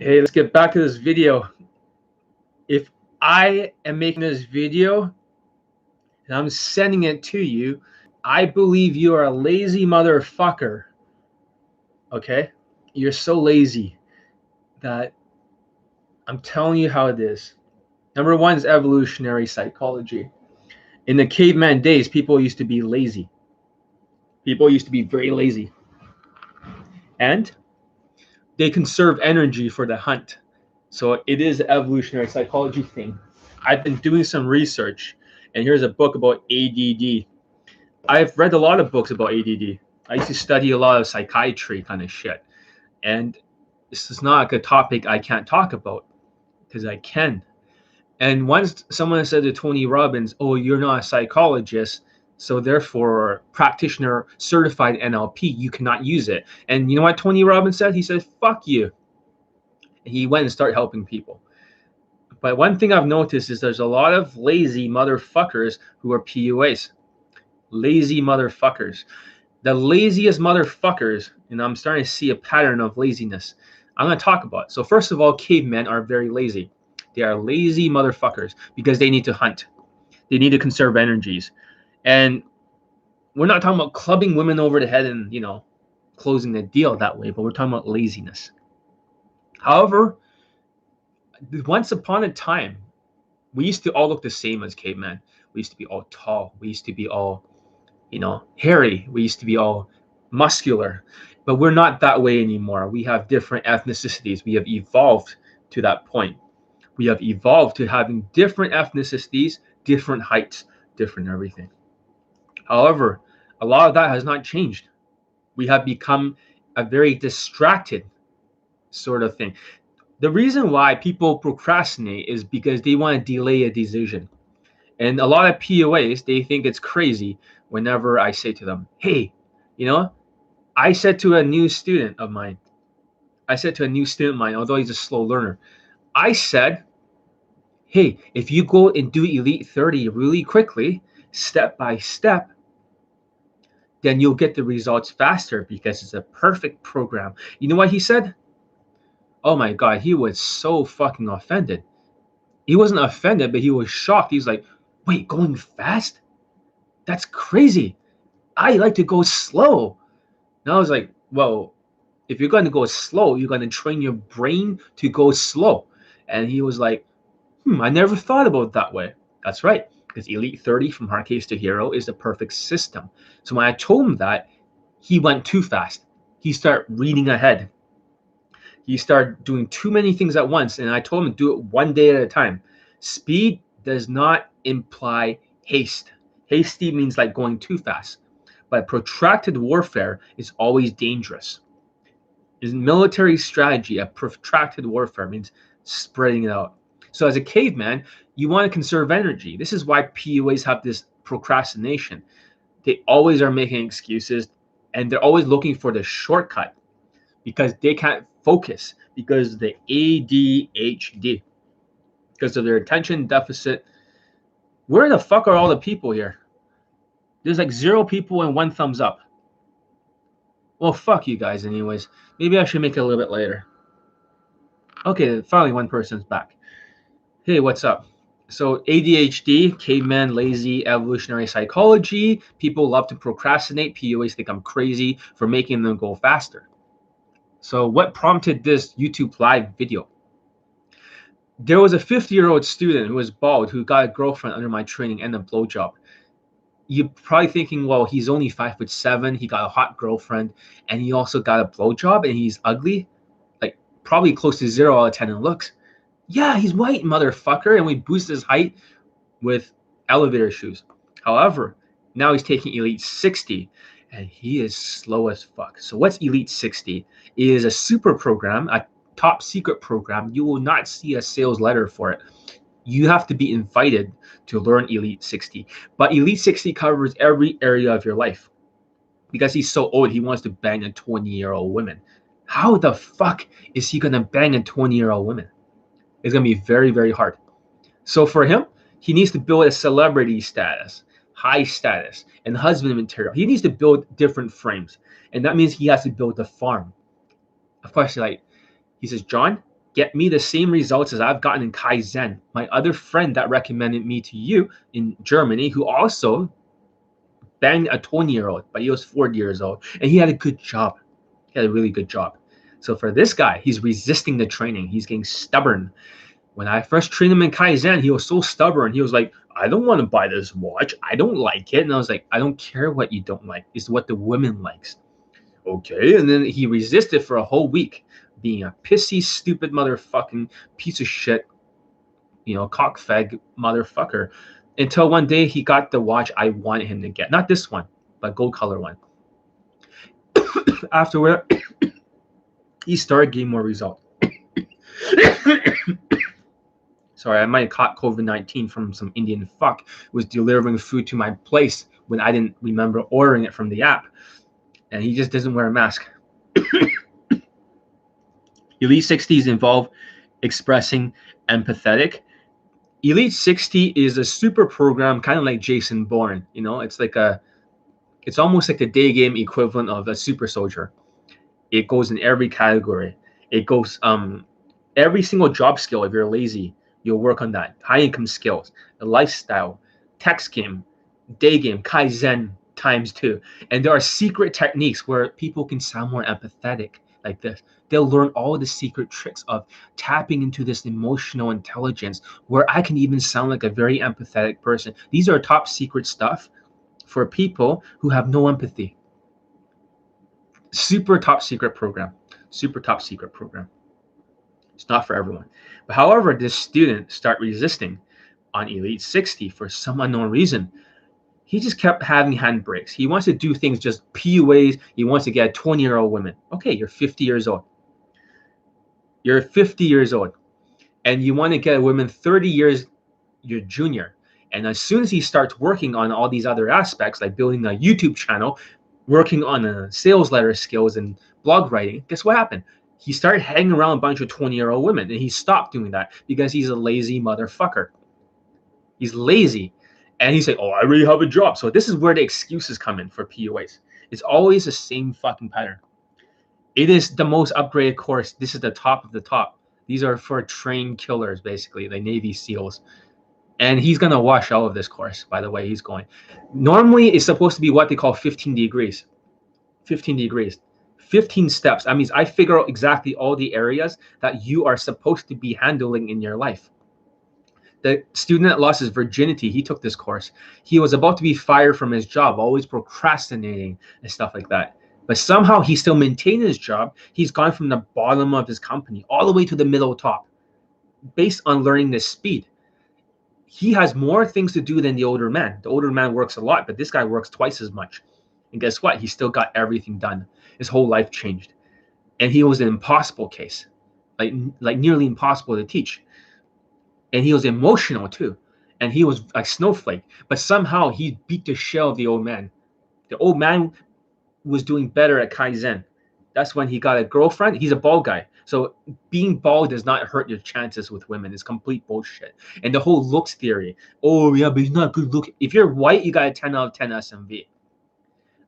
Hey, let's get back to this video. If I am making this video and I'm sending it to you, I believe you are a lazy motherfucker. Okay? You're so lazy that I'm telling you how it is. Number one is evolutionary psychology. In the caveman days, people used to be lazy. People used to be very lazy. And they conserve energy for the hunt. So it is an evolutionary psychology thing. I've been doing some research, and here's a book about ADD. I've read a lot of books about ADD. I used to study a lot of psychiatry kind of shit. And this is not like a topic I can't talk about because I can. And once someone said to Tony Robbins, oh, you're not a psychologist, so therefore practitioner certified NLP, you cannot use it. And you know what Tony Robbins said? He said, fuck you. And he went and started helping people. But one thing I've noticed is there's a lot of lazy motherfuckers who are PUAs. Lazy motherfuckers. The laziest motherfuckers, and I'm starting to see a pattern of laziness. I'm going to talk about it. So first of all, cavemen are very lazy. They are lazy motherfuckers because they need to hunt. They need to conserve energies. And we're not talking about clubbing women over the head and, closing the deal that way, but we're talking about laziness. However, once upon a time, we used to all look the same as cavemen. We used to be all tall. We used to be all, hairy. We used to be all muscular. But we're not that way anymore. We have different ethnicities. We have evolved to that point. We have evolved to having different ethnicities, different heights, different everything. However, a lot of that has not changed. We have become a very distracted sort of thing. The reason why people procrastinate is because they want to delay a decision. And a lot of PUAs, they think it's crazy whenever I say to them, hey, I said to a new student of mine, although he's a slow learner, I said, hey, if you go and do Elite 30 really quickly, step by step, then you'll get the results faster because it's a perfect program. You know what he said? Oh my God, he was so fucking offended. He wasn't offended, but he was shocked. He's like, wait, going fast? That's crazy. I like to go slow. And I was like, well, if you're going to go slow, you're going to train your brain to go slow. And he was like, I never thought about it that way. That's right, because Elite 30 from Hard Case to Hero is the perfect system. So when I told him that, he went too fast. He started reading ahead. He started doing too many things at once, and I told him to do it one day at a time. Speed does not imply haste. Hasty means like going too fast. But protracted warfare is always dangerous. In military strategy, a protracted warfare means spreading it out. So as a caveman, you want to conserve energy. This is why PUAs have this procrastination. They always are making excuses, and they're always looking for the shortcut because they can't focus because of the ADHD, because of their attention deficit. Where the fuck are all the people here? There's like 0 people and 1 thumbs up. Well, fuck you guys anyways. Maybe I should make it a little bit later. Okay, finally 1 person's back. Hey, what's up? So ADHD, caveman, lazy, evolutionary psychology. People love to procrastinate. PUAs think I'm crazy for making them go faster. So what prompted this YouTube live video? There was a 50-year-old student who was bald who got a girlfriend under my training and a blowjob. You're probably thinking, well, he's only 5'7", he got a hot girlfriend, and he also got a blowjob, and he's ugly, like probably close to 0 out of 10 in looks. Yeah, he's white, motherfucker, and we boost his height with elevator shoes. However, now he's taking Elite 60, and he is slow as fuck. So what's Elite 60? It is a super program, a top secret program. You will not see a sales letter for it. You have to be invited to learn Elite 60. But Elite 60 covers every area of your life. Because he's so old, he wants to bang a 20-year-old woman. How the fuck is he going to bang a 20-year-old woman? It's going to be very, very hard. So for him, he needs to build a celebrity status, high status, and husband material. He needs to build different frames. And that means he has to build a farm. Of course, he says, John, get me the same results as I've gotten in Kaizen. My other friend that recommended me to you in Germany, who also banged a 20-year-old, but he was 40 years old, and he had a good job. He had a really good job. So for this guy, he's resisting the training. He's getting stubborn. When I first trained him in Kaizen, he was so stubborn. He was like, I don't want to buy this watch. I don't like it. And I was like, I don't care what you don't like. It's what the woman likes. Okay. And then he resisted for a whole week, being a pissy, stupid motherfucking piece of shit, cockfag motherfucker. Until one day he got the watch I wanted him to get. Not this one, but gold color one. Afterward, he started getting more results. Sorry, I might have caught COVID-19 from some Indian fuck who was delivering food to my place when I didn't remember ordering it from the app. And he just doesn't wear a mask. Elite 60s involve expressing empathetic. Elite 60 is a super program, kind of like Jason Bourne. It's almost like the Daygame equivalent of a super soldier. It goes in every category. It goes every single job skill. If you're lazy, you'll work on that. High income skills, the lifestyle, text game, day game, Kaizen ×2. And there are secret techniques where people can sound more empathetic like this. They'll learn all the secret tricks of tapping into this emotional intelligence where I can even sound like a very empathetic person. These are top secret stuff for people who have no empathy. Super top secret program. Super top secret program. It's not for everyone. But however, this student started resisting on Elite 60 for some unknown reason. He just kept having handbrakes. He wants to do things just PUAs. He wants to get a 20-year-old woman. Okay, you're 50 years old. You're 50 years old. And you want to get a woman 30 years your junior. And as soon as he starts working on all these other aspects, like building a YouTube channel, working on sales letter skills and blog writing, guess what happened? He started hanging around a bunch of 20-year-old women, and he stopped doing that because he's a lazy motherfucker. He's lazy. And he's like, oh, I already have a job. So this is where the excuses come in for PUAs. It's always the same fucking pattern. It is the most upgraded course. This is the top of the top. These are for trained killers, basically, like Navy SEALs. And he's going to wash out of this course, by the way, he's going. Normally, it's supposed to be what they call 15 degrees. 15 degrees. 15 steps. That means I figure out exactly all the areas that you are supposed to be handling in your life. The student that lost his virginity, he took this course. He was about to be fired from his job, always procrastinating and stuff like that. But somehow he still maintained his job. He's gone from the bottom of his company all the way to the middle top based on learning this speed. He has more things to do than the older man. The older man works a lot, but this guy works twice as much. And guess what? He still got everything done. His whole life changed. And he was an impossible case, like nearly impossible to teach. And he was emotional too. And he was a snowflake. But somehow he beat the shell of the old man. The old man was doing better at Kaizen. That's when he got a girlfriend. He's a bald guy. So being bald does not hurt your chances with women. It's complete bullshit. And the whole looks theory. Oh, yeah, but he's not good looking. If you're white, you got a 10 out of 10 SMV.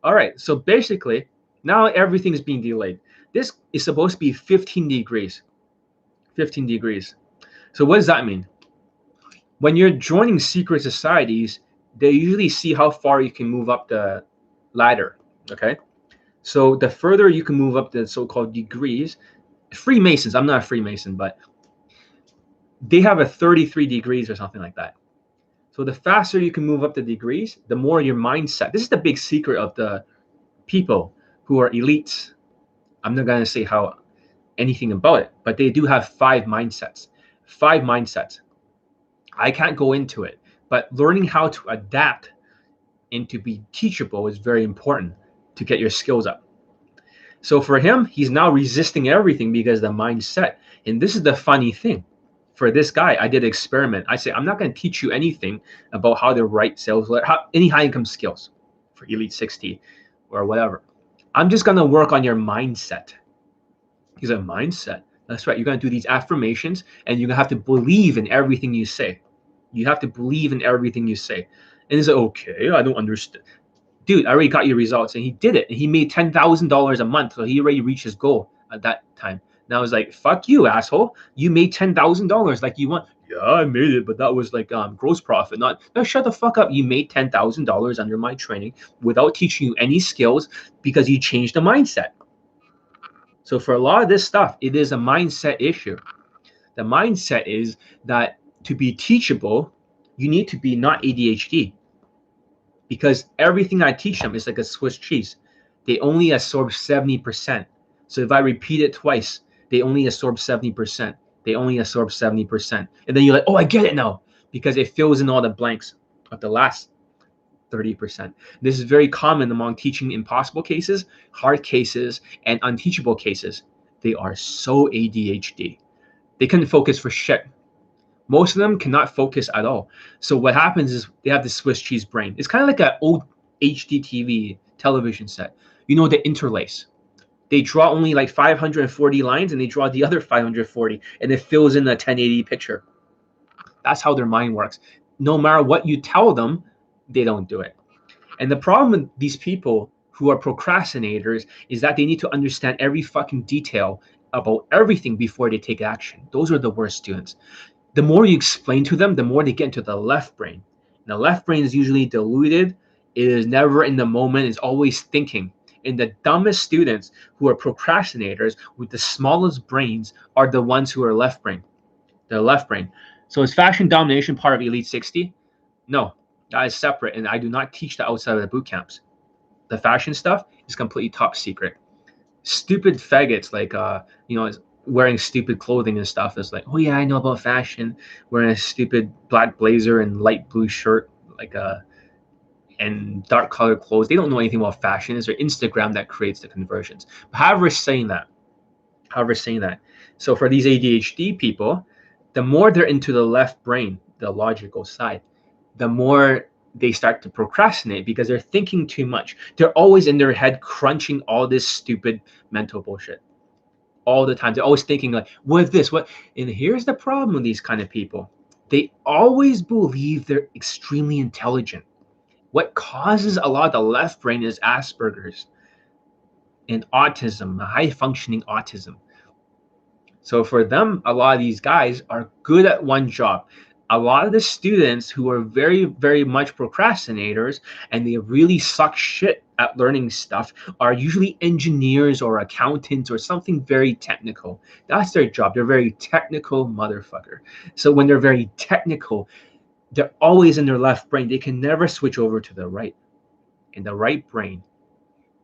All right. So basically, now everything is being delayed. This is supposed to be 15 degrees. 15 degrees. So what does that mean? When you're joining secret societies, they usually see how far you can move up the ladder. Okay. So the further you can move up the so-called degrees, Freemasons, I'm not a Freemason, but they have a 33 degrees or something like that. So the faster you can move up the degrees, the more your mindset. This is the big secret of the people who are elites. I'm not going to say how anything about it, but they do have 5 mindsets. 5 mindsets. I can't go into it, but learning how to adapt and to be teachable is very important to get your skills up. So for him, he's now resisting everything because the mindset. And this is the funny thing. For this guy, I did an experiment. I say, I'm not going to teach you anything about how to write sales letter, any high income skills for Elite 60 or whatever. I'm just going to work on your mindset. He's a mindset. That's right. You're going to do these affirmations and you're going to have to believe in everything you say. You have to believe in everything you say. And he's like, okay, I don't understand. Dude, I already got your results. And he did it. And he made $10,000 a month. So he already reached his goal at that time. And I was like, fuck you, asshole. You made $10,000 like you want. Yeah, I made it, but that was like gross profit. Not no, shut the fuck up. You made $10,000 under my training without teaching you any skills because you changed the mindset. So for a lot of this stuff, it is a mindset issue. The mindset is that to be teachable, you need to be not ADHD, because everything I teach them is like a Swiss cheese. They only absorb 70%. So if I repeat it twice, they only absorb 70%. They only absorb 70%. And then you're like, oh, I get it now, because it fills in all the blanks of the last 30%. This is very common among teaching impossible cases, hard cases, and unteachable cases. They are so ADHD. They couldn't focus for shit. Most of them cannot focus at all. So what happens is they have the Swiss cheese brain. It's kind of like an old HDTV television set. You know, the interlace. They draw only like 540 lines and they draw the other 540 and it fills in a 1080 picture. That's how their mind works. No matter what you tell them, they don't do it. And the problem with these people who are procrastinators is that they need to understand every fucking detail about everything before they take action. Those are the worst students. The more you explain to them, the more they get into the left brain. And the left brain is usually diluted. It is never in the moment. It's always thinking. And the dumbest students who are procrastinators with the smallest brains are the ones who are left brain. They're left brain. So is fashion domination part of Elite 60? No, that is separate. And I do not teach that outside of the boot camps. The fashion stuff is completely top secret. Stupid faggots like wearing stupid clothing and stuff is like, oh yeah, I know about fashion, wearing a stupid black blazer and light blue shirt like and dark colored clothes. They don't know anything about fashion. It's their Instagram that creates the conversions. But however saying that, so for these ADHD people, the more they're into the left brain, the logical side, the more they start to procrastinate because they're thinking too much. They're always in their head crunching all this stupid mental bullshit all the time. They're always thinking like, what if this, what? And here's the problem with these kind of people. They always believe they're extremely intelligent. What causes a lot of the left brain is Asperger's and autism, high functioning autism. So for them, a lot of these guys are good at one job. A lot of the students who are very, very much procrastinators and they really suck shit at learning stuff are usually engineers or accountants or something very technical. That's their job. They're very technical motherfucker. So when they're very technical, they're always in their left brain. They can never switch over to the right. In the right brain,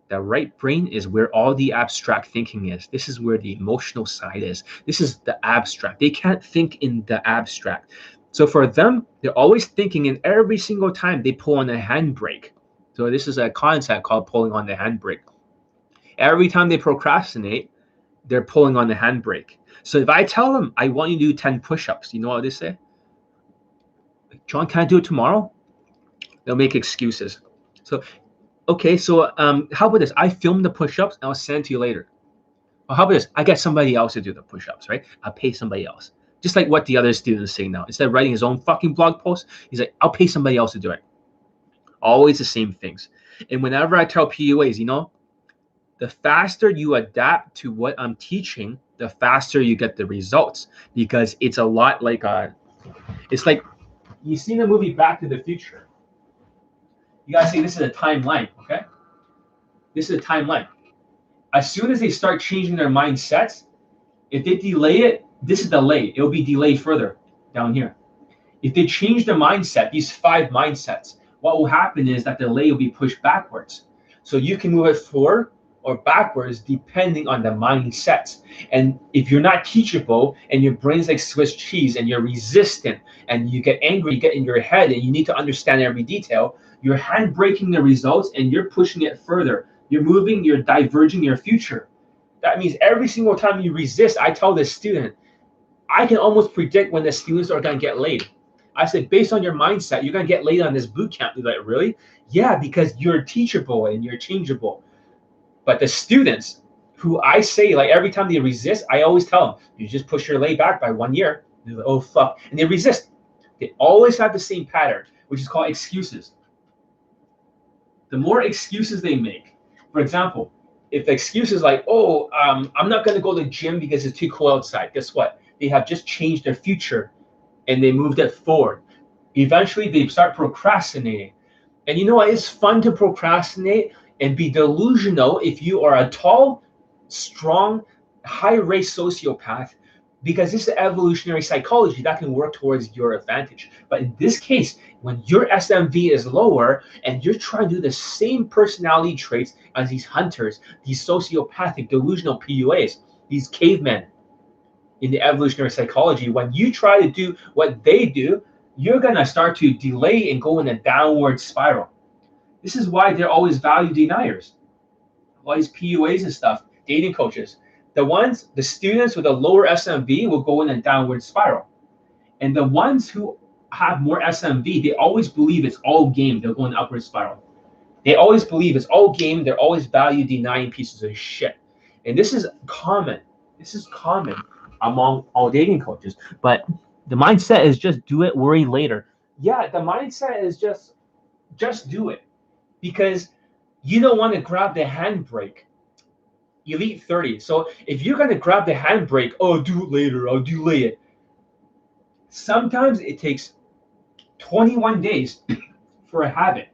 the right brain is where all the abstract thinking is. This is where the emotional side is. This is the abstract. They can't think in the abstract. So for them, they're always thinking, and every single time they pull on the handbrake. So this is a concept called pulling on the handbrake. Every time they procrastinate, they're pulling on the handbrake. So if I tell them, I want you to do 10 push-ups, you know what they say? John, can I do it tomorrow? They'll make excuses. So, okay, so how about this? I film the push-ups and I'll send it to you later. Or how about this? I get somebody else to do the push-ups, right? I'll pay somebody else. Just like what the other students say now. Instead of writing his own fucking blog post, he's like, I'll pay somebody else to do it. Always the same things. And whenever I tell PUAs, the faster you adapt to what I'm teaching, the faster you get the results. Because it's a lot like it's like you've seen the movie Back to the Future. You gotta see this is a timeline, okay? This is a timeline. As soon as they start changing their mindsets, if they delay it, this is delayed. It will be delayed further down here. If they change their mindset, these 5 mindsets, what will happen is that the delay will be pushed backwards. So you can move it forward or backwards depending on the mindsets. And if you're not teachable and your brain's like Swiss cheese and you're resistant and you get angry, you get in your head and you need to understand every detail, you're handbraking the results and you're pushing it further. You're moving, you're diverging your future. That means every single time you resist, I tell this student, I can almost predict when the students are going to get laid. I said, based on your mindset, you're going to get laid on this boot camp. They're like, really? Yeah, because you're teachable and you're changeable. But the students who I say, like every time they resist, I always tell them, you just push your lay back by 1 year. They're like, oh, fuck. And they resist. They always have the same pattern, which is called excuses. The more excuses they make, for example, if the excuse is like, oh, I'm not going to go to the gym because it's too cold outside, guess what? They have just changed their future and they moved it forward. Eventually, they start procrastinating. And you know what? It's fun to procrastinate and be delusional if you are a tall, strong, high-race sociopath, because this is evolutionary psychology that can work towards your advantage. But in this case, when your SMV is lower and you're trying to do the same personality traits as these hunters, these sociopathic, delusional PUAs, these cavemen in the evolutionary psychology, when you try to do what they do, you're going to start to delay and go in a downward spiral. This is why they're always value deniers. All these PUAs and stuff, dating coaches, the students with a lower SMV will go in a downward spiral. And the ones who have more SMV, they always believe it's all game. They'll go in an upward spiral. They always believe it's all game. They're always value denying pieces of shit. And this is common. This is common among all dating coaches. But the mindset is just do it, worry later. Yeah, the mindset is just do it, because you don't want to grab the handbrake. Elite 30. So if you're going to grab the handbrake, oh, do it later, I'll delay it. Sometimes it takes 21 days for a habit.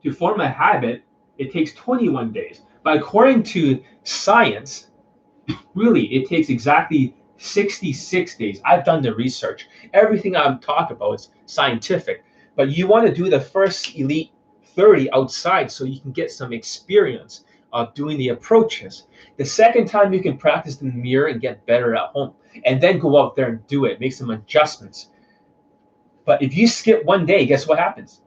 To form a habit, it takes 21 days. But according to science, really, it takes exactly 66 days. I've done the research. Everything I'm talking about is scientific. But you want to do the first Elite 30 outside so you can get some experience of doing the approaches. The second time you can practice in the mirror and get better at home. And then go out there and do it. Make some adjustments. But if you skip one day, guess what happens?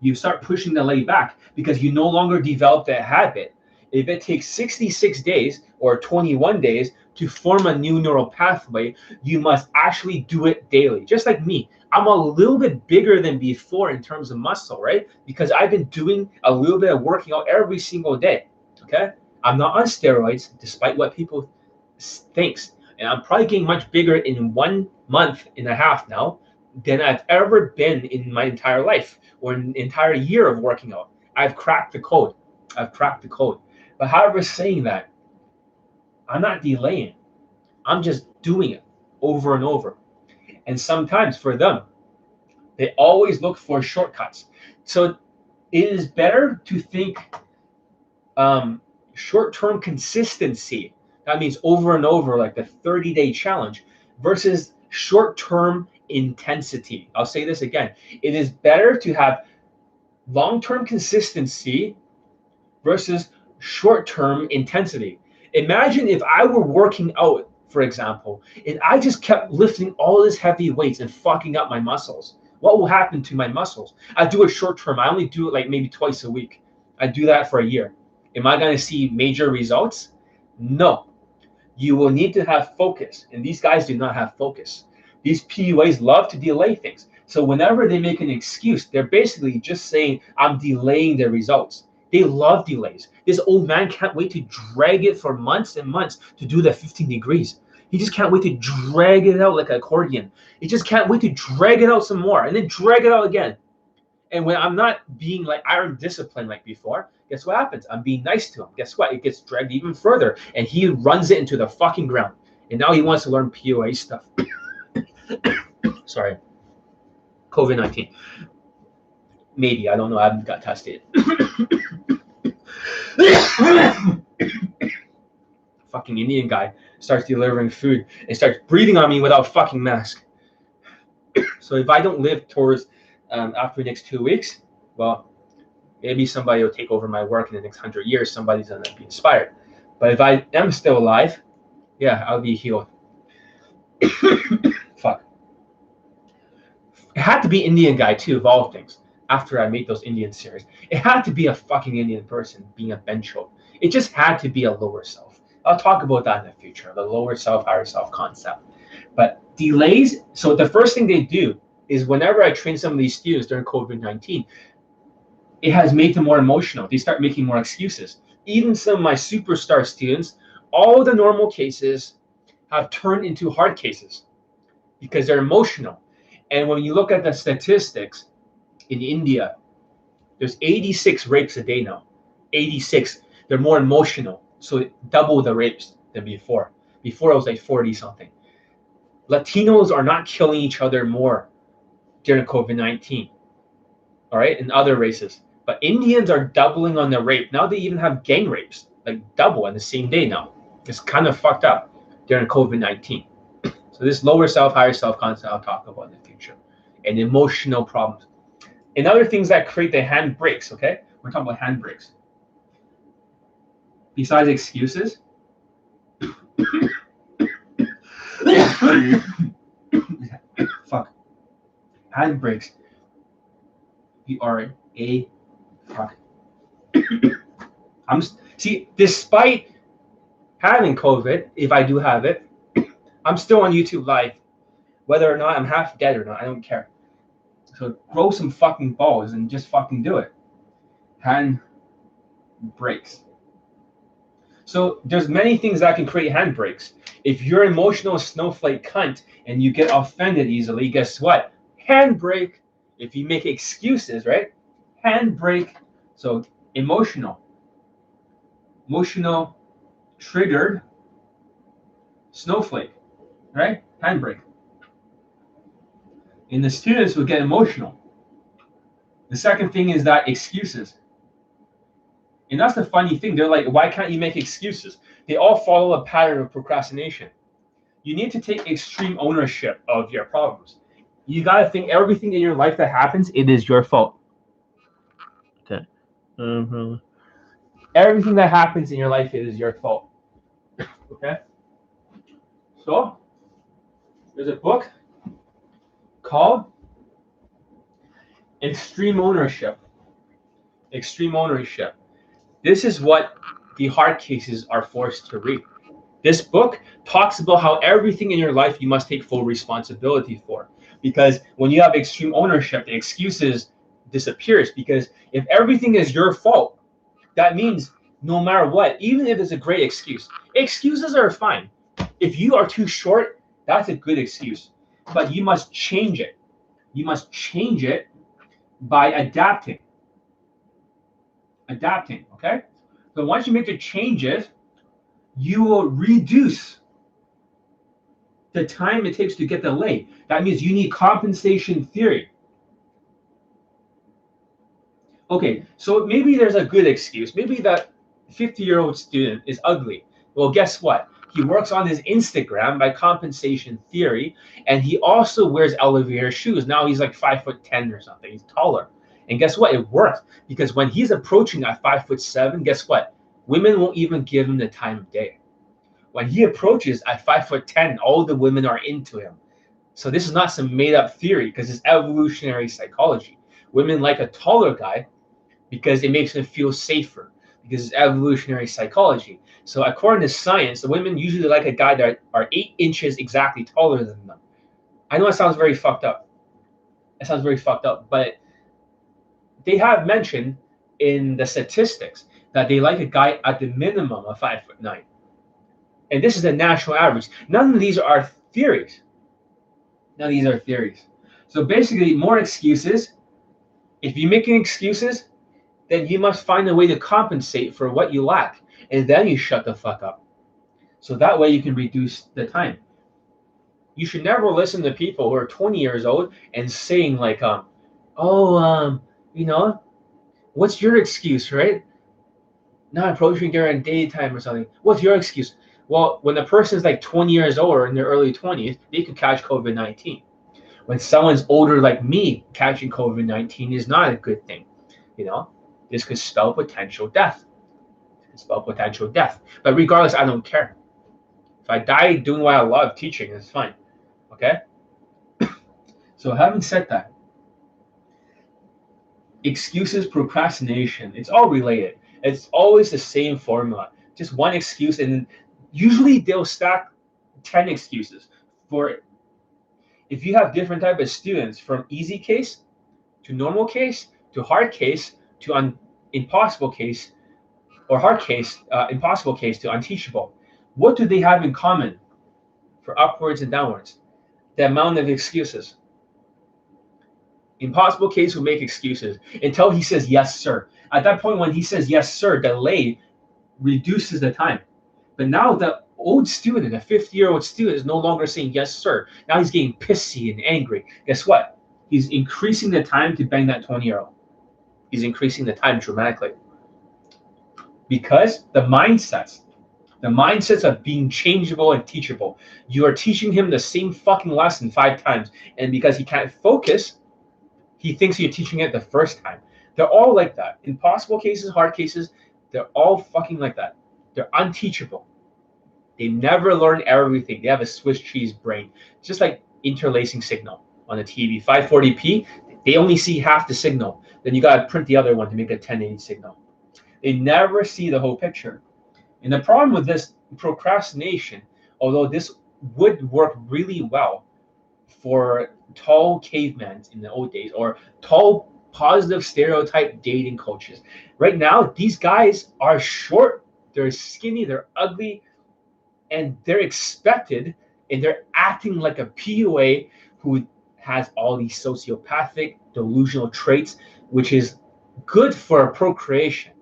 You start pushing the leg back because you no longer develop that habit. If it takes 66 days or 21 days to form a new neural pathway, you must actually do it daily. Just like me, I'm a little bit bigger than before in terms of muscle, right? Because I've been doing a little bit of working out every single day, okay? I'm not on steroids, despite what people think. And I'm probably getting much bigger in 1 month and a half now than I've ever been in my entire life or an entire year of working out. I've cracked the code. I've cracked the code. But however, saying that, I'm not delaying. I'm just doing it over and over. And sometimes for them, they always look for shortcuts. So it is better to think short-term consistency. That means over and over, like the 30-day challenge, versus short-term intensity. I'll say this again. It is better to have long-term consistency versus short-term intensity. Imagine if I were working out, for example, and I just kept lifting all this heavy weights and fucking up my muscles. What will happen to my muscles? I do it short-term. I only do it like maybe twice a week. I do that for a year. Am I going to see major results? No. You will need to have focus, and these guys do not have focus. These PUAs love to delay things. So whenever they make an excuse, they're basically just saying, I'm delaying the results. They love delays. This old man can't wait to drag it for months and months to do the 15 degrees. He just can't wait to drag it out like an accordion. He just can't wait to drag it out some more and then drag it out again. And when I'm not being like iron disciplined like before, guess what happens? I'm being nice to him. Guess what? It gets dragged even further and he runs it into the fucking ground. And now he wants to learn PUA stuff. Sorry. COVID-19. Maybe. I don't know. I haven't got tested. Fucking Indian guy starts delivering food and starts breathing on me without a fucking mask. So if I don't live towards after the next 2 weeks, well, maybe somebody will take over my work in the next 100 years. Somebody's going to be inspired. But if I am still alive, yeah, I'll be healed. Fuck. It had to be Indian guy too, of all things. After I made those Indian series, it had to be a fucking Indian person being a bencho. It just had to be a lower self. I'll talk about that in the future, the lower self, higher self concept. But delays, so the first thing they do is whenever I train some of these students during COVID-19, it has made them more emotional. They start making more excuses. Even some of my superstar students, all the normal cases have turned into hard cases because they're emotional. And when you look at the statistics, in India, there's 86 rapes a day now. 86. They're more emotional. So double the rapes than before. Before it was like 40 something. Latinos are not killing each other more during COVID-19. All right, and other races. But Indians are doubling on the rape. Now they even have gang rapes, like double on the same day now. It's kind of fucked up during COVID-19. So this lower self, higher self concept I'll talk about in the future. And emotional problems. And other things that create the handbrakes, okay? We're talking about handbrakes. Besides excuses, fuck, handbrakes. Fuck. See, despite having COVID, if I do have it, I'm still on YouTube Live, whether or not I'm half dead or not. I don't care. So grow some fucking balls and just fucking do it. Hand brakes. So there's many things that can create handbrakes. If you're an emotional snowflake cunt and you get offended easily, guess what? Handbrake. If you make excuses, right? Handbrake. So emotional triggered snowflake, right? Handbrake. And the students will get emotional. The second thing is that excuses. And that's the funny thing. They're like, why can't you make excuses? They all follow a pattern of procrastination. You need to take extreme ownership of your problems. You got to think everything in your life that happens, it is your fault. Okay. Everything that happens in your life, it is your fault. Okay? So, there's a book called Extreme Ownership. Extreme Ownership. This is what the hard cases are forced to read. This book talks about how everything in your life you must take full responsibility for. Because when you have extreme ownership, the excuses disappears. Because if everything is your fault, that means no matter what, even if it's a great excuse, excuses are fine. If you are too short, that's a good excuse. But you must change it. You must change it by adapting. Adapting, okay? So once you make the changes, you will reduce the time it takes to get the lay. That means you need compensation theory. Okay, so maybe there's a good excuse. Maybe that 50-year-old student is ugly. Well, guess what? He works on his Instagram by compensation theory, and he also wears elevator shoes. Now he's like 5'10" or something. He's taller. And guess what? It worked, because when he's approaching at 5'7", guess what? Women won't even give him the time of day. When he approaches at 5'10", all the women are into him. So this is not some made-up theory, because it's evolutionary psychology. Women like a taller guy because it makes them feel safer, because it's evolutionary psychology. So according to science, the women usually like a guy that are 8 inches exactly taller than them. I know it sounds very fucked up. It sounds very fucked up, but they have mentioned in the statistics that they like a guy at the minimum of 5'9". And this is the national average. None of these are theories. None of these are theories. So basically, more excuses. If you're making excuses, then you must find a way to compensate for what you lack. And then you shut the fuck up. So that way you can reduce the time. You should never listen to people who are 20 years old and saying like, you know, what's your excuse, right? Not approaching during daytime or something. What's your excuse? Well, when the person's like 20 years old or in their early 20s, they could catch COVID-19. When someone's older like me, catching COVID-19 is not a good thing. You know, this could spell potential death. But regardless, I don't care. If I die doing what I love, teaching, it's fine. Okay? So having said that, excuses, procrastination, it's all related. It's always the same formula. Just one excuse, and usually they'll stack 10 excuses for it. If you have different type of students, from easy case to normal case to hard case to impossible case, or hard case, impossible case to unteachable, what do they have in common for upwards and downwards? The amount of excuses. Impossible case will make excuses until he says yes, sir. At that point, when he says yes, sir, delay, reduces the time. But now the old student, the 50-year-old student, is no longer saying yes, sir. Now he's getting pissy and angry. Guess what? He's increasing the time to bang that 20-year-old. He's increasing the time dramatically because the mindsets of being changeable and teachable. You are teaching him the same fucking lesson 5 times, and because he can't focus, he thinks you're teaching it the first time. They're all like that. Impossible cases, hard cases, they're all fucking like that. They're unteachable. They never learn everything. They have a Swiss cheese brain. It's just like interlacing signal on the TV. 540p, they only see half the signal. Then you got to print the other one to make a 1080 signal. They never see the whole picture. And the problem with this procrastination, although this would work really well for tall cavemen in the old days or tall positive stereotype dating coaches. Right now, these guys are short, they're skinny, they're ugly, and they're expected, and they're acting like a PUA who has all these sociopathic, delusional traits, which is good for procreation.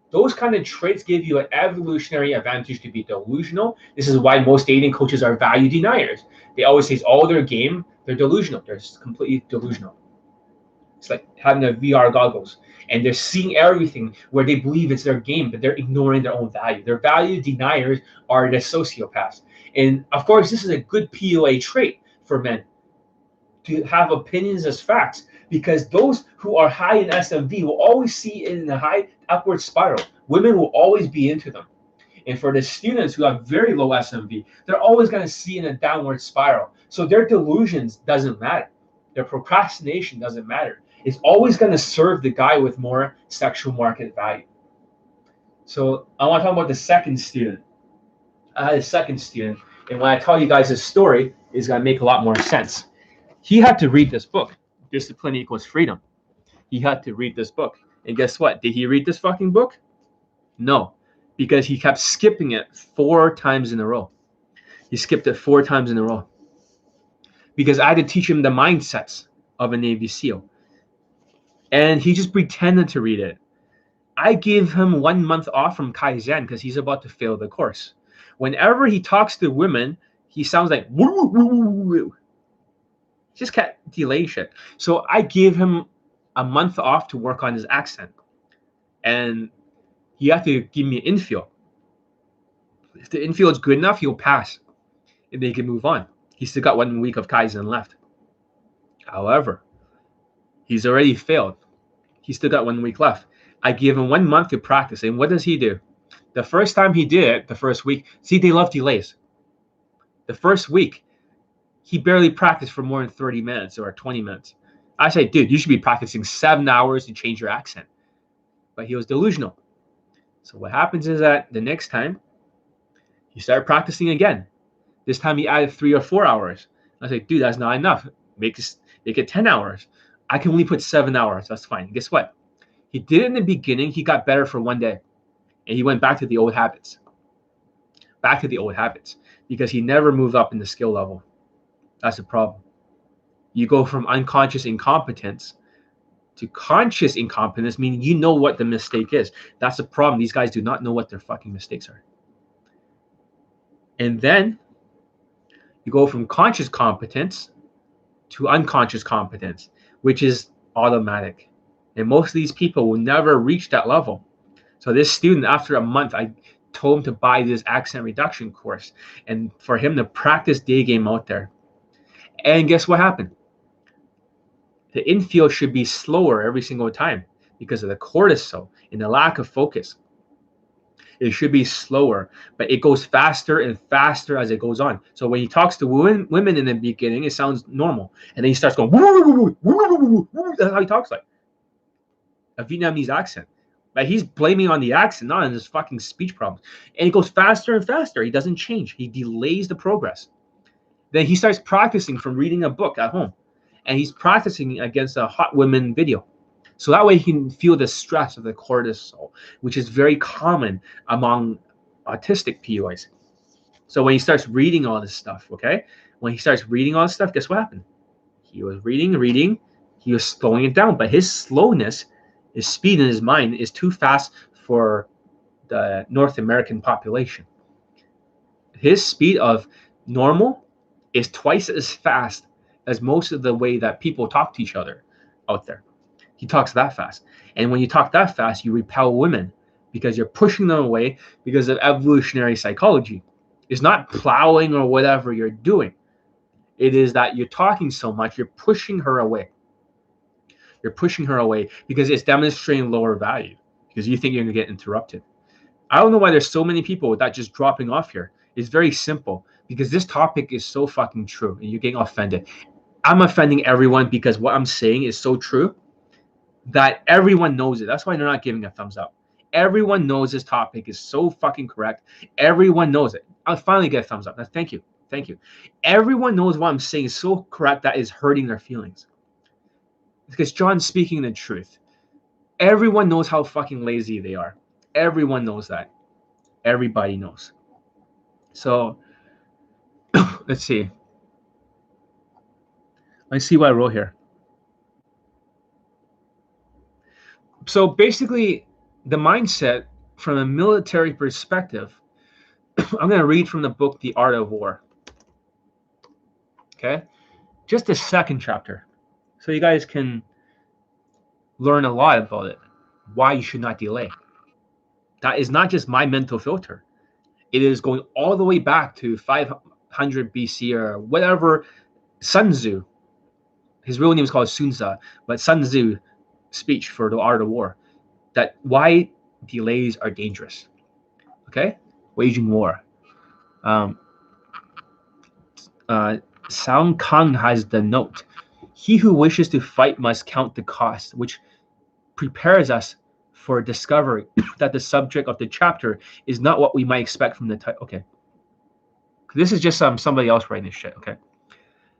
Those kind of traits give you an evolutionary advantage to be delusional. This is why most dating coaches are value deniers. They always say it's all their game. They're delusional. They're completely delusional. It's like having a VR goggles, and they're seeing everything where they believe it's their game, but they're ignoring their own value. Their value deniers are the sociopaths. And of course, this is a good PUA trait for men to have opinions as facts, because those who are high in SMV will always see it in a high upward spiral. Women will always be into them. And for the students who have very low SMV, they're always going to see in a downward spiral. So their delusions doesn't matter. Their procrastination doesn't matter. It's always going to serve the guy with more sexual market value. So I want to talk about the second student. I had a second student, and when I tell you guys this story, it's going to make a lot more sense. He had to read this book, Discipline Equals Freedom. He had to read this book. And guess what? Did he read this fucking book? No, because he kept skipping it 4 times in a row. He skipped it 4 times in a row. Because I had to teach him the mindsets of a Navy SEAL. And he just pretended to read it. I gave him 1 month off from Kaizen because he's about to fail the course. Whenever he talks to women, he sounds like woo, woo, woo, woo. Just can't delay shit. So I gave him a month off to work on his accent. And he had to give me an infield. If the infield is good enough, he'll pass. And they can move on. He's still got 1 week of Kaizen left. However, he's already failed. He's still got 1 week left. I gave him 1 month to practice. And what does he do? The first time he did it, the first week, see, they love delays. The first week, he barely practiced for more than 30 minutes or 20 minutes. I said, dude, you should be practicing 7 hours to change your accent. But he was delusional. So what happens is that the next time, he started practicing again. This time he added 3 or 4 hours. I said, dude, that's not enough. Make it 10 hours. I can only put 7 hours. That's fine. Guess what? He did it in the beginning. He got better for 1 day. And he went back to the old habits. Back to the old habits. Because he never moved up in the skill level. That's the problem. You go from unconscious incompetence to conscious incompetence, meaning you know what the mistake is. That's the problem. These guys do not know what their fucking mistakes are. And then you go from conscious competence to unconscious competence, which is automatic. And most of these people will never reach that level. So this student, after a month, I told him to buy this accent reduction course and for him to practice Daygame out there. And guess what happened? The infield should be slower every single time because of the cortisol and the lack of focus. It should be slower, but it goes faster and faster as it goes on. So when he talks to women in the beginning, it sounds normal. And then he starts going, woo, woo, woo, woo. That's how he talks like. A Vietnamese accent. But he's blaming on the accent, not on his fucking speech problems. And it goes faster and faster. He doesn't change. He delays the progress. Then he starts practicing from reading a book at home. And he's practicing against a hot women video. So that way he can feel the stress of the cortisol, which is very common among autistic PUAs. So when he starts reading all this stuff, okay? When he starts reading all this stuff, guess what happened? He was reading, he was slowing it down. But his slowness, his speed in his mind is too fast for the North American population. His speed of normal is twice as fast as most of the way that people talk to each other out there. He talks that fast. And when you talk that fast, you repel women because you're pushing them away because of evolutionary psychology. It's not plowing or whatever you're doing. It is that you're talking so much, you're pushing her away. You're pushing her away because it's demonstrating lower value because you think you're going to get interrupted. I don't know why there's so many people that just dropping off here. It's very simple because this topic is so fucking true and you're getting offended. I'm offending everyone because what I'm saying is so true that everyone knows it. That's why they're not giving a thumbs up. Everyone knows this topic is so fucking correct. Everyone knows it. I'll finally get a thumbs up. Thank you. Thank you. Everyone knows what I'm saying is so correct that is hurting their feelings. Because John's speaking the truth. Everyone knows how fucking lazy they are. Everyone knows that. Everybody knows. So, let's see. Let's see what I wrote here. So basically, the mindset from a military perspective, I'm going to read from the book, The Art of War. Okay? Just the second chapter. So you guys can learn a lot about it. Why you should not delay. That is not just my mental filter. It is going all the way back to 500 BC or whatever. Sun Tzu, his real name is called Sun Tzu, but Sun Tzu speech for The Art of War, that why delays are dangerous. Okay? Waging war. Sound Kang has the note. He who wishes to fight must count the cost, which prepares us for discovery that the subject of the chapter is not what we might expect from the title. Okay. This is just somebody else writing this shit, okay?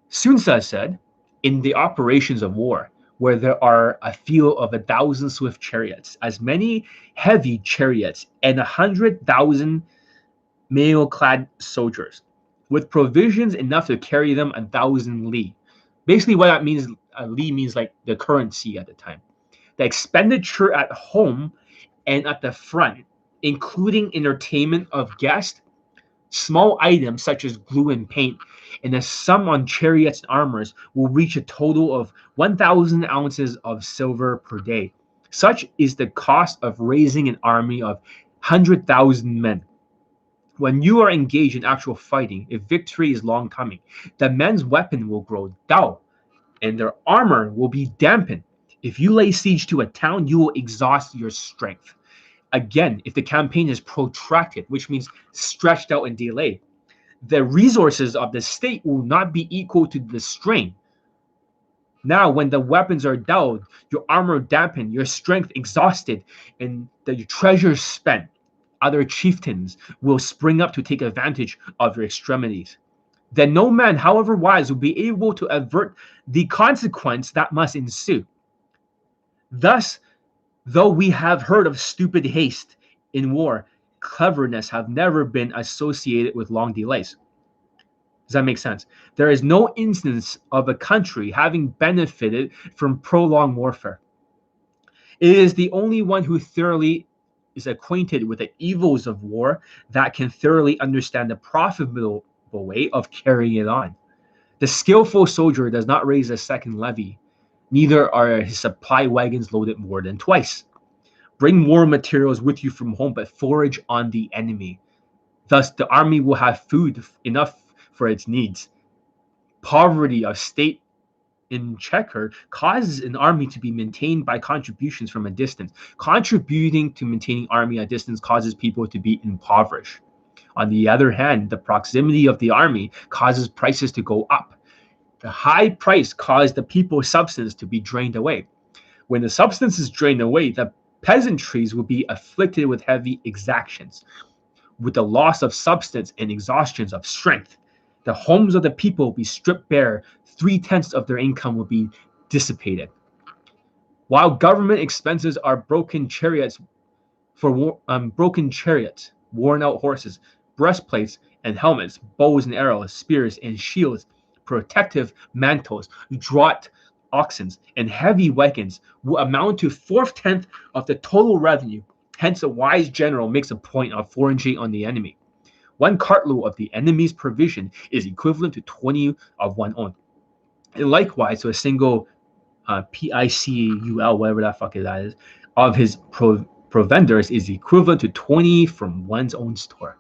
Sun Tzu said, in the operations of war, where there are a field of 1,000 swift chariots, as many heavy chariots, and 100,000 mail-clad soldiers, with provisions enough to carry them 1,000 li. Basically, what that means, li means like the currency at the time. The expenditure at home and at the front, including entertainment of guests, small items such as glue and paint, and the sum on chariots and armors will reach a total of 1,000 ounces of silver per day. Such is the cost of raising an army of 100,000 men. When you are engaged in actual fighting, if victory is long coming, the men's weapon will grow dull, and their armor will be dampened. If you lay siege to a town, you will exhaust your strength. Again, if the campaign is protracted, which means stretched out and delayed, the resources of the state will not be equal to the strain. Now, when the weapons are dulled, your armor dampened, your strength exhausted, and the treasures spent, other chieftains will spring up to take advantage of your extremities. Then no man, however wise, will be able to avert the consequence that must ensue. Thus, though we have heard of stupid haste in war, cleverness have never been associated with long delays. Does that make sense? There is no instance of a country having benefited from prolonged warfare. It is the only one who thoroughly is acquainted with the evils of war that can thoroughly understand the profitable way of carrying it on. The skillful soldier does not raise a second levy, neither are his supply wagons loaded more than twice. Bring war materials with you from home, but forage on the enemy. Thus, the army will have food enough for its needs. Poverty of state in checker causes an army to be maintained by contributions from a distance. Contributing to maintaining army at a distance causes people to be impoverished. On the other hand, the proximity of the army causes prices to go up. The high price caused the people's substance to be drained away. When the substance is drained away, the peasantries will be afflicted with heavy exactions, with the loss of substance and exhaustions of strength. The homes of the people will be stripped bare. 3/10 of their income will be dissipated. While government expenses are broken chariots, worn out horses, breastplates and helmets, bows and arrows, spears and shields, protective mantles, draught oxen, and heavy wagons will amount to 4/10 of the total revenue Hence, a wise general makes a point of foraging on the enemy. 1 cartload of the enemy's provision is equivalent to 20 of one own. And likewise, to a single PICUL, whatever that fuck that is, of his provenders is equivalent to 20 from one's own store.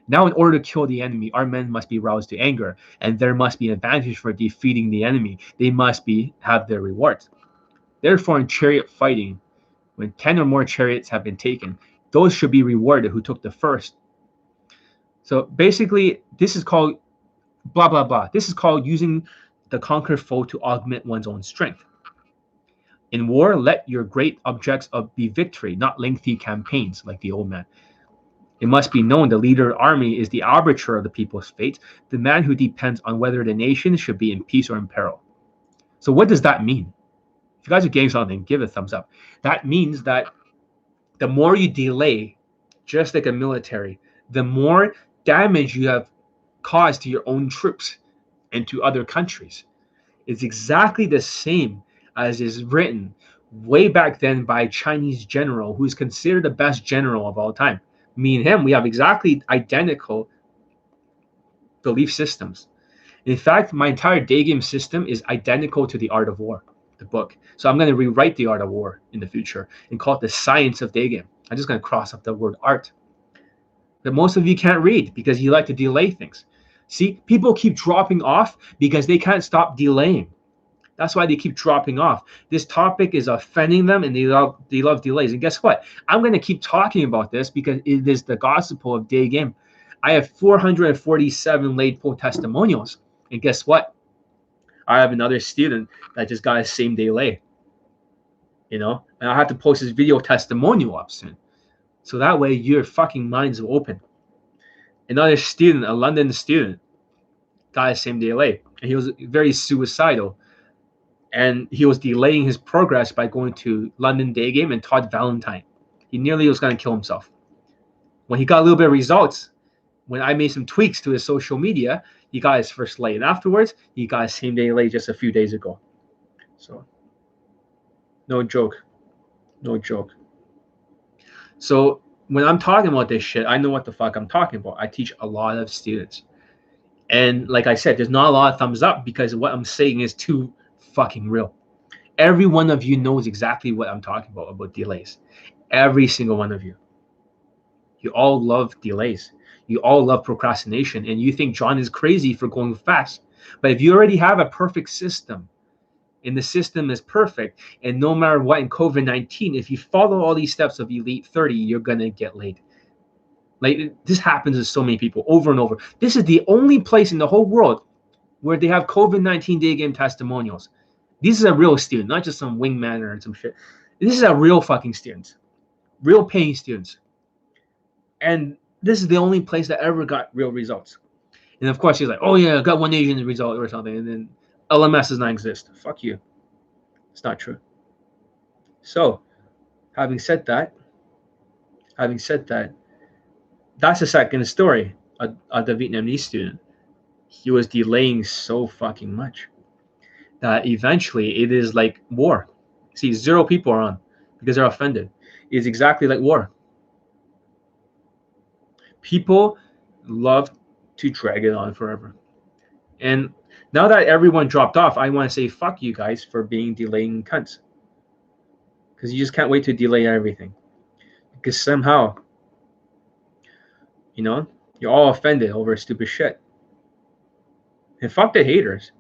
Now, in order to kill the enemy, our men must be roused to anger, and there must be an advantage for defeating the enemy. They must have their rewards. Therefore, in chariot fighting, when 10 or more chariots have been taken, those should be rewarded who took the first. So basically, this is called blah, blah, blah. This is called using the conquered foe to augment one's own strength. In war, let your great objects be victory, not lengthy campaigns like the old man. It must be known the leader of the army is the arbiter of the people's fate, the man who depends on whether the nation should be in peace or in peril. So what does that mean? If you guys are getting something, give a thumbs up. That means that the more you delay, just like a military, the more damage you have caused to your own troops and to other countries. It's exactly the same as is written way back then by a Chinese general who is considered the best general of all time. Me and him, we have exactly identical belief systems. In fact, my entire Daygame system is identical to The Art of War, the book. So I'm going to rewrite The Art of War in the future and call it The Science of Daygame. I'm just going to cross up the word art. But most of you can't read because you like to delay things. See, people keep dropping off because they can't stop delaying. That's why they keep dropping off. This topic is offending them, and they love delays. And guess what? I'm going to keep talking about this because it is the gospel of Daygame. I have 447 laid pull testimonials. And guess what? I have another student that just got his same day lay. And I have to post his video testimonial up soon. So that way your fucking minds will open. Another student, a London student, got his same day lay. And he was very suicidal. And he was delaying his progress by going to London Daygame and Todd Valentine. He nearly was going to kill himself. When he got a little bit of results, when I made some tweaks to his social media, he got his first lay. And afterwards, he got his same day lay just a few days ago. So, no joke. No joke. So, when I'm talking about this shit, I know what the fuck I'm talking about. I teach a lot of students. And like I said, there's not a lot of thumbs up because what I'm saying is too fucking real. Every one of you knows exactly what I'm talking about delays. Every single one of you. You all love delays. You all love procrastination, and you think John is crazy for going fast. But if you already have a perfect system, and the system is perfect, and no matter what in COVID-19, if you follow all these steps of Elite 30, you're gonna get laid. Like, this happens to so many people over and over. This is the only place in the whole world where they have COVID-19 Daygame testimonials. This is a real student, not just some wingman or some shit. This is a real fucking student. Real paying students. And this is the only place that ever got real results. And of course, he's like, oh yeah, I got one Asian result or something. And then LMS does not exist. Fuck you. It's not true. So, having said that, that's the second story of the Vietnamese student. He was delaying so fucking much that eventually it is like war. See, 0 people are on because they're offended. It's exactly like war. People love to drag it on forever. And now that everyone dropped off, I want to say fuck you guys for being delaying cunts. Because you just can't wait to delay everything. Because somehow, you're all offended over stupid shit. And fuck the haters.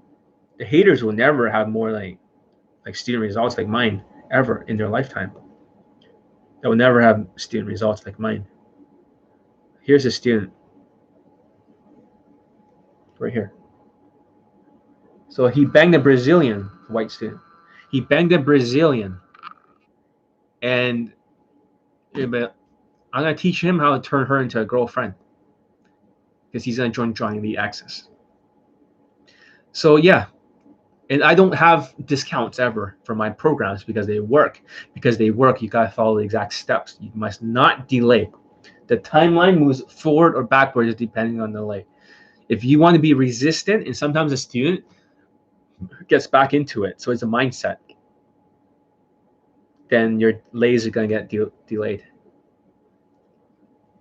The haters will never have more like student results like mine ever in their lifetime. They will never have student results like mine. Here's a student. Right here. So he banged a Brazilian white student. He banged a Brazilian. And I'm going to teach him how to turn her into a girlfriend. Because he's going to join the Axis. So yeah. And I don't have discounts ever for my programs because they work. Because they work, you got to follow the exact steps. You must not delay. The timeline moves forward or backwards depending on the delay. If you want to be resistant, and sometimes a student gets back into it, so it's a mindset, then your lays are going to get delayed.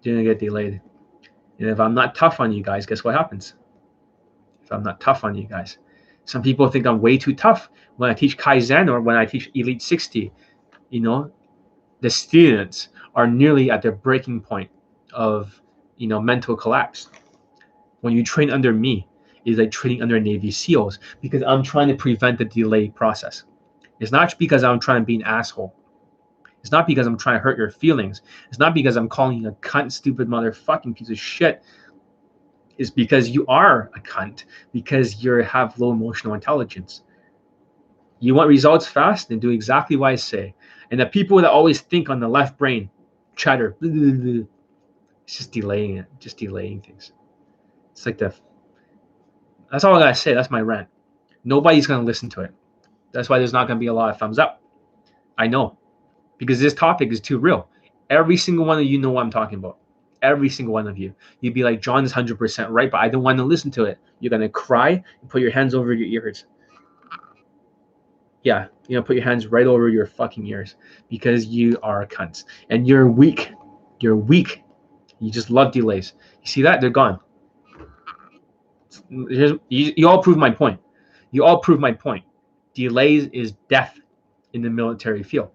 you're gonna get delayed. And if I'm not tough on you guys, guess what happens? If I'm not tough on you guys, some people think I'm way too tough when I teach Kaizen or when I teach Elite 60. You know, the students are nearly at their breaking point of, mental collapse. When you train under me, it's like training under Navy SEALs because I'm trying to prevent the delay process. It's not because I'm trying to be an asshole. It's not because I'm trying to hurt your feelings. It's not because I'm calling you a cunt, stupid motherfucking piece of shit. It's because you are a cunt, because you have low emotional intelligence. You want results fast, then do exactly what I say. And the people that always think on the left brain, chatter, it's just delaying it, just delaying things. It's like that's all I gotta say. That's my rant. Nobody's gonna listen to it. That's why there's not gonna be a lot of thumbs up. I know, because this topic is too real. Every single one of you know what I'm talking about. Every single one of you. You'd be like, John is 100% right, but I don't want to listen to it. You're gonna cry and put your hands over your ears. Yeah, put your hands right over your fucking ears because you are cunts and you're weak. You're weak. You just love delays. You see that? They're gone. You all prove my point. You all prove my point. Delays is death in the military field.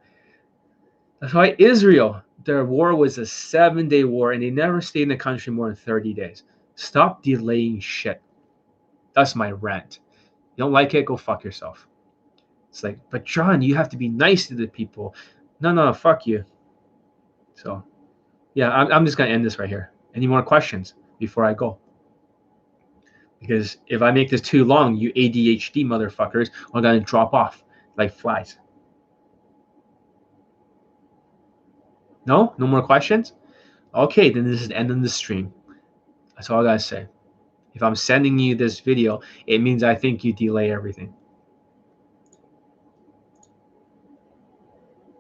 That's why Israel, their war was a 7-day war and they never stayed in the country more than 30 days. Stop delaying shit. That's my rant. You don't like it? Go fuck yourself. It's like, but John, you have to be nice to the people. No, fuck you. So, yeah, I'm just going to end this right here. Any more questions before I go? Because if I make this too long, you ADHD motherfuckers are going to drop off like flies. No? No more questions? Okay, then this is the end of the stream. That's all I got to say. If I'm sending you this video, it means I think you delay everything.